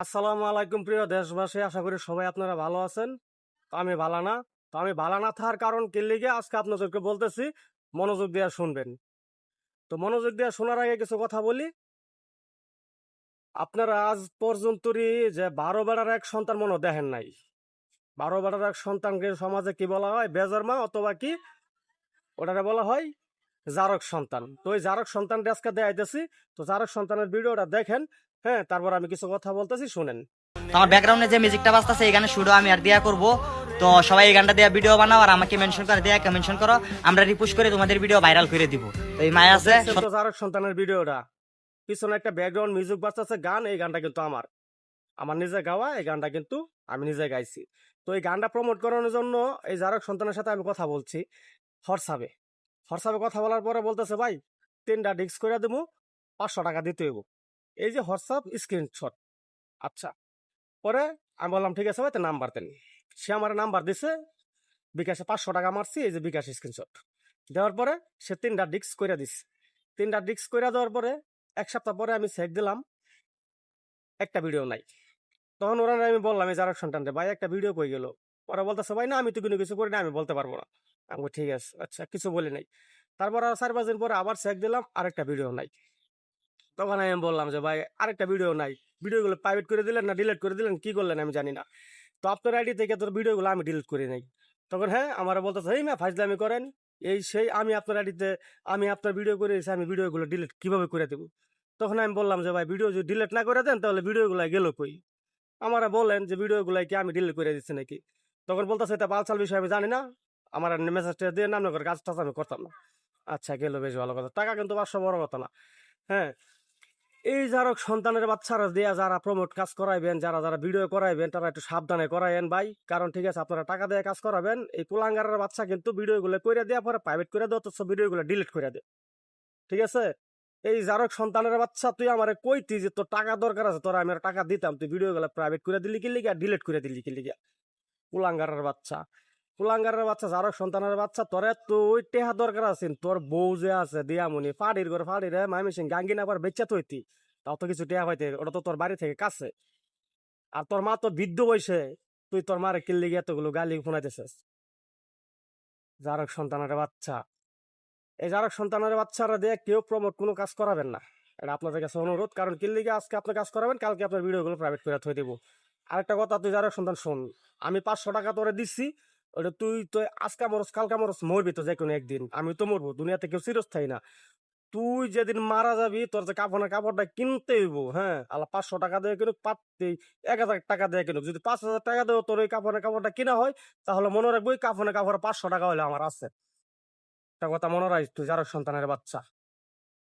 আসসালামু আলাইকুম প্রিয় দেশবাসী, আশা করি সবাই আপনারা ভালো আছেন। তো আমি ভালো না। আমি ভালো না থাকার কারণ কি লিগে আজকে আপনাদেরকে বলতেছি, মনোযোগ দিয়ে শুনবেন। তো মনোযোগ দিয়ে শোনার আগে কিছু কথা বলি। আপনারা আজ পর্যন্তই যে 12 বেড়ার এক সন্তান মনে হয় দেখেন নাই। 12 বেড়ার এক সন্তানকে সমাজে কি বলা হয়? বেজার মা, অথবা কি ওটারে বলা হয় জারক সন্তান। তো ওই জারক সন্তানটা আজকে দেখাইতেছি। তো জারক সন্তানের ভিডিওটা দেখেন। হ্যাঁ, তারপর আমি কিছু কথা বলতেছি, শুনেন। তো আমার ব্যাকগ্রাউন্ডে যে মিউজিকটা বাজতেছে এই গানের শুরু আমি আর দিয়া করব। তো সবাই এই গানটা দিয়ে ভিডিও বানাও আর আমাকে মেনশন করে দিয়া মেনশন করো, আমরা রিপোস্ট করে তোমাদের ভিডিও ভাইরাল করে দিব। তো এই মায়া আছে দেখছেন তো জারক সন্তানের ভিডিওটা, পিছনে একটা ব্যাকগ্রাউন্ড মিউজিক বাজতেছে, গান। এই গানটা কিন্তু আমার আমার নিজে গাওয়া। এই গানটা কিন্তু আমি নিজে গাইছি। তো এই গানটা প্রমোট করানোর জন্য এই জারক সন্তানের সাথে আমি কথা বলছি হোয়াটসঅ্যাপে। হোয়াটসঅ্যাপে কথা বলার পরে বলতেছে, ভাই 3টা ডিস্ক করে দেবো, 500 টাকা দিতে হইব। এই যে হোয়াটসঅ্যাপ স্ক্রিনশট। আচ্ছা, পরে আমি বললাম ঠিক আছে ভাই, তো নাম্বার দেন। সে আমার নাম্বার দিছে, বিকাশে 500 টাকা মারছি, এই যে বিকাশ স্ক্রিনশট দেওয়ার পরে সে 3টা ডিস্ক করে দিচ্ছে। 3টা ডিস্ক করে দেওয়ার পরে 1 সপ্তাহ পরে আমি চেক দিলাম, একটা ভিডিও নাই। তখন ওরা আমি বললাম এই জারক সন্তানরে, ভাই একটা ভিডিও কই গেল? ওরা বলতেছে, ভাই না আমি তো কোনো কিছু করি না, আমি বলতে পারবো না। আমি বলি, ঠিক আছে, আচ্ছা, কিছু বলি নাই। তারপর আর 4-5 দিন পরে আবার চেক দিলাম, আরেকটা ভিডিও নাই। তখন আমি বললাম যে ভাই আরেকটা ভিডিও নাই, ভিডিওগুলো প্রাইভেট করে দিলেন না ডিলিট করে দিলেন, কি করলেন আমি জানি না। তো আপনার আইডি থেকে তোর ভিডিওগুলো আমি ডিলিট করি নাই। তখন হ্যাঁ আমার বলতেছে, এই মা ফাজলামি করেন, এই সেই, আমি আপনার আইডিতে আমি আপনার ভিডিও করে দিয়েছি, আমি ভিডিওগুলো ডিলিট কিভাবে করে দেবো? তখন আমি বললাম যে ভাই ভিডিও যদি ডিলিট না করে দেন তাহলে ভিডিওগুলো গেল কই? আমারা বলেন যে ভিডিওগুলো কি আমি ডিলিট করে দিচ্ছি নাকি? তখন বলতেছে, এটা বালচাল বিষয় আমি জানি না, আমার মেসেজটা দিয়ে নাম করে কাজ টাজ আমি করতাম না। আচ্ছা, গেল, বেশ ভালো কথা, টাকা কিন্তু 500 বড় কথা না। হ্যাঁ, এই যারা সন্তানের বাচ্চারা দিয়ে যারা প্রমোট কাজ করাইবেন, যারা যারা ভিডিও করাইবেন, তারা একটু সাবধানে করাইবেন ভাই। কারণ ঠিক আছে, আপনারা টাকা দিয়ে কাজ করাবেন, এই কুলাঙ্গারের বাচ্চা কিন্তু ভিডিওগুলো করে দেওয়া পরে প্রাইভেট করে দেওয়া, তো ভিডিওগুলো ডিলিট করে দেয়। ঠিক আছে, এই যারক সন্তানের বাচ্চা, তুই আমারে কইতি যে তোর টাকা দরকার আছে, তোরা আমি আর টাকা দিতাম, তুই ভিডিওগুলো প্রাইভেট করে দিলি কি লিগা, ডিলিট করে দিলি কি লিগা? কুলাঙ্গারের বাচ্চা, কুলাঙ্গারের বাচ্চা, যারক সন্তানের বাচ্চা, তোরে তুই টেহা দরকার আছেন, তোর বউ যে আছে দিয়ামনি ফাড়ির ঘর ফাড়ির মামি সিং গাঙ্গি না পার বেচ্চা তৈতি, তাও তো কিছু টেহা পাইতে, ওটা তো তোর বাড়ি থেকে কাছে। আর তোর মা তো বৃদ্ধ বয়সে, তুই তোর মারে কিল্লি গিয়ে এতগুলো গালি শোনাইতেছিস। যারক সন্তানের বাচ্চা, এই যারা সন্তানের বাচ্চারা দিয়ে কেউ প্রমোট কোনো কাজ করাবেন না, এটা আপনাদের কাছে অনুরোধ। কারণ কি লিগে আজকে আপনি কাজ করাবেন, কালকে আপনার ভিডিওগুলো প্রাইভেট করে থই দেবো। আরেকটা কথা, তুই যারা সন্তান শোন, আমি 500 টাকা তোরে দিচ্ছি, ওটা তুই তো আজকে মরস কালকে মরস, মরবি তো যে কোনো একদিন, আমি তো মরবো, দুনিয়াতে কেউ চিরস্থায়ী না। তুই যেদিন মারা যাবি, তোর যে কাফনের কাপড়টা কিনতে হইব, হ্যাঁ, আল্লাহ 500 টাকা দিয়ে কিনুক, 1000 টাকা দিয়ে কিনুক, যদি 5000 টাকা দেও তোর ওই কাফনের কাপড়টা কিনা হয়, তাহলে মনে রাখবো ওই কাফনের কাপড় 500 টাকা হলে আমার আছে। একটা কথা মনে রাখিস, তুই যারা সন্তানের বাচ্চা।